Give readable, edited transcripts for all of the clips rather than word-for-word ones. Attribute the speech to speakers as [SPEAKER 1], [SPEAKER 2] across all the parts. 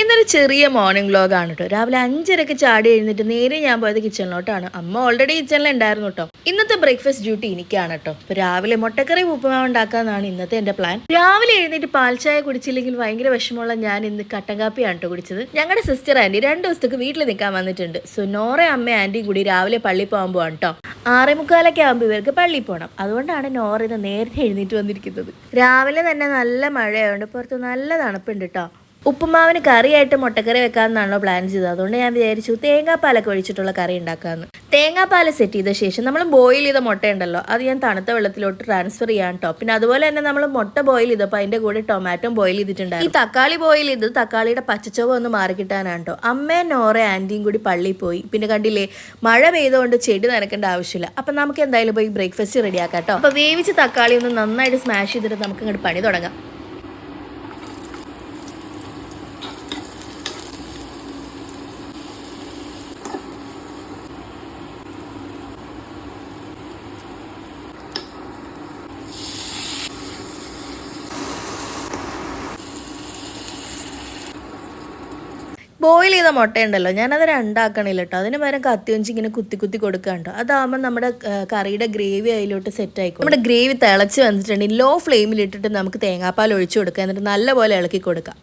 [SPEAKER 1] ഇന്നൊരു ചെറിയ മോർണിംഗ് വ്ലോഗാണ് കേട്ടോ. രാവിലെ 5:30 ചാടി എഴുന്നിട്ട് നേരെ ഞാൻ പോയത് കിച്ചണിലോട്ടാണ്. അമ്മ ഓൾറെഡി കിച്ചണിൽ ഉണ്ടായിരുന്നു കേട്ടോ. ഇന്നത്തെ ബ്രേക്ക്ഫാസ്റ്റ് ഡ്യൂട്ടി എനിക്കാണ് കേട്ടോ. ഇപ്പൊ രാവിലെ മുട്ടക്കറി ഉപ്പുമാവ് ഉണ്ടാക്കാന്നാണ് ഇന്നത്തെ എന്റെ പ്ലാൻ. രാവിലെ എഴുന്നേറ്റ് പാൽച്ചായ കുടിച്ചില്ലെങ്കിൽ ഭയങ്കര വിഷമമുള്ള ഞാൻ ഇന്ന് കട്ടൻ കാപ്പിയാണ് കേട്ടോ കുടിച്ചത്. ഞങ്ങളുടെ സിസ്റ്റർ ആന്റി 2 ദിവസത്തേക്ക് വീട്ടിൽ നിൽക്കാൻ വന്നിട്ടുണ്ട്. സോ നോറ അമ്മ ആന്റിയും കൂടി രാവിലെ പള്ളി പോകാൻ പോവാണ് കേട്ടോ. 6:45 ആകുമ്പോൾ ഇവർക്ക് പള്ളിയിൽ പോകണം. അതുകൊണ്ടാണ് നോറ ഇന്ന് നേരത്തെ എഴുന്നേറ്റ് വന്നിരിക്കുന്നത്. രാവിലെ തന്നെ നല്ല മഴയായതുകൊണ്ട് പുറത്ത് നല്ല തണുപ്പുണ്ട് കേട്ടോ. ഉപ്പുമാവിന് കറിയായിട്ട് മുട്ടക്കറി വെക്കാമെന്നാണല്ലോ പ്ലാൻ ചെയ്തത്. അതുകൊണ്ട് ഞാൻ വിചാരിച്ചു തേങ്ങാപ്പാലൊക്കെ ഒഴിച്ചിട്ടുള്ള കറി ഉണ്ടാക്കാമെന്ന്. തേങ്ങാപ്പാൽ സെറ്റ് ചെയ്ത ശേഷം നമ്മൾ ബോയിൽ ചെയ്ത മുട്ട ഉണ്ടല്ലോ, അത് ഞാൻ തണുത്ത വെള്ളത്തിലോട്ട് ട്രാൻസ്ഫർ ചെയ്യാൻ കേട്ടോ. പിന്നെ അതുപോലെ തന്നെ നമ്മൾ മുട്ട ബോയിൽ ചെയ്തപ്പോൾ അതിൻ്റെ കൂടെ ടൊമാറ്റോ ബോയിൽ ചെയ്തിട്ടുണ്ടായിരുന്നു. ഈ തക്കാളി ബോയിൽ ചെയ്ത് തക്കാളിയുടെ പച്ചച്ചോവ ഒന്ന് മാറിക്കിട്ടാനാണ് കേട്ടോ. അമ്മയും നോറ ആൻറ്റിയും കൂടി പള്ളിയിൽ പോയി. പിന്നെ കണ്ടില്ലേ, മഴ പെയ്തുകൊണ്ട് ചെടി നനക്കേണ്ട ആവശ്യമില്ല. അപ്പം നമുക്ക് എന്തായാലും പോയി ബ്രേക്ക്ഫാസ്റ്റ് റെഡിയാക്കാം കേട്ടോ. അപ്പോൾ വേവിച്ച് തക്കാളി ഒന്ന് നന്നായിട്ട് സ്മാഷ് ചെയ്തിട്ട് നമുക്ക് ഇങ്ങോട്ട് പണി തുടങ്ങാം. ബോയിൽ ചെയ്ത മുട്ടയുണ്ടല്ലോ, ഞാനത് രണ്ടാക്കണില്ല കേട്ടോ. അതിന് പകരം കത്തി വെച്ച് ഇങ്ങനെ കുത്തി കുത്തി കൊടുക്കാണ്ടോ. അതാകുമ്പോൾ നമ്മുടെ കറിയുടെ ഗ്രേവി അതിലോട്ട് സെറ്റ് ആയിക്കോ. നമ്മുടെ ഗ്രേവി തിളച്ച് വന്നിട്ടുണ്ടെങ്കിൽ ലോ ഫ്ലെയിമിൽ ഇട്ടിട്ട് നമുക്ക് തേങ്ങാപ്പാൽ ഒഴിച്ചു കൊടുക്കാം. എന്നിട്ട് നല്ലപോലെ ഇളക്കി കൊടുക്കാം.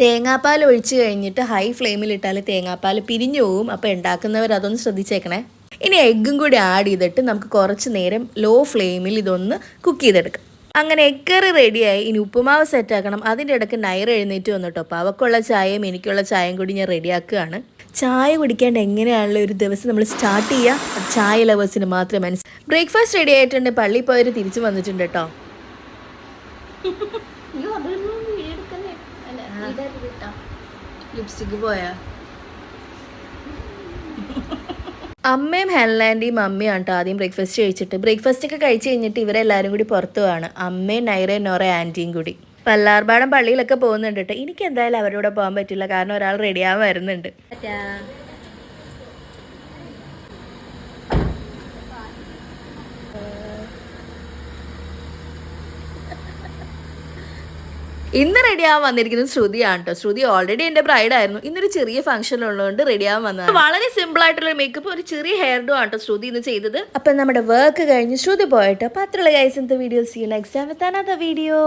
[SPEAKER 1] തേങ്ങാപ്പാൽ ഒഴിച്ച് കഴിഞ്ഞിട്ട് ഹൈ ഫ്ലെയിമിൽ ഇട്ടാൽ തേങ്ങാപ്പാൽ പിരിഞ്ഞു പോവും. അപ്പോൾ ഉണ്ടാക്കുന്നവർ അതൊന്ന് ശ്രദ്ധിച്ചേക്കണേ. ഇനി എഗ്ഗും കൂടി ആഡ് ചെയ്തിട്ട് നമുക്ക് കുറച്ച് നേരം ലോ ഫ്ലെയിമിൽ ഇതൊന്ന് കുക്ക് ചെയ്തെടുക്കാം. അങ്ങനെ എഗ് കറി റെഡിയായി. ഇനി ഉപ്പുമാവ് സെറ്റാക്കണം. അതിൻ്റെ ഇടയ്ക്ക് നൈറ എഴുന്നേറ്റ് വന്നിട്ടോ. അപ്പോൾ അവൾക്കുള്ള ചായയും എനിക്കുള്ള ചായയും കൂടി ഞാൻ റെഡിയാക്കുകയാണ്. ചായ കുടിക്കാണ്ട് എങ്ങനെയാണല്ലോ ഒരു ദിവസം നമ്മൾ സ്റ്റാർട്ട് ചെയ്യുക, ചായ ലവേഴ്സിന് മാത്രമേ മനസ്സിലാവും. ബ്രേക്ക്ഫാസ്റ്റ് റെഡി ആയിട്ടുണ്ട്. പള്ളിയിൽ പോയവർ തിരിച്ചു വന്നിട്ടുണ്ട് കേട്ടോ. ലിപ്സ്റ്റിക്ക് പോയാ അമ്മയും ഹെൻലാൻഡിയും അമ്മയാണ് കേട്ടോ ആദ്യം ബ്രേക്ക്ഫാസ്റ്റ് കഴിച്ചിട്ട്. ബ്രേക്ക്ഫാസ്റ്റ് ഒക്കെ കഴിച്ച് കഴിഞ്ഞിട്ട് ഇവരെല്ലാവരും കൂടി പുറത്തു പോവാണ്. അമ്മയും നൈറയും നോറ ആൻറ്റിയും കൂടി. പല്ലാർപാടം പള്ളിയിലൊക്കെ പോകുന്നുണ്ട് കേട്ടോ. എനിക്ക് എന്തായാലും അവരുടെ പോകാൻ പറ്റില്ല, കാരണം ഒരാൾ റെഡിയാവാൻ വരുന്നുണ്ട്. ഇന്ന് റെഡിയാവാൻ വന്നിരിക്കുന്നത് ശ്രുതിയാണ് കേട്ടോ. ശ്രുതി ഓൾറെഡി എൻ്റെ ബ്രൈഡായിരുന്നു. ഇന്നൊരു ചെറിയ ഫംഗ്ഷൻ ഉള്ളതുകൊണ്ട് റെഡിയാവാൻ വന്നത്. വളരെ സിമ്പിൾ ആയിട്ടുള്ള മേക്കപ്പ്, ഒരു ചെറിയ ഹെയർ ഡോ ആണ് കേട്ടോ ശ്രുതി ഇന്ന് ചെയ്തത്. അപ്പം നമ്മുടെ വർക്ക് കഴിഞ്ഞ് ശ്രുതി പോയിട്ട് പത്രമുള്ള ഗൈസ് ഇന്നത്തെ video. See you next time with another video.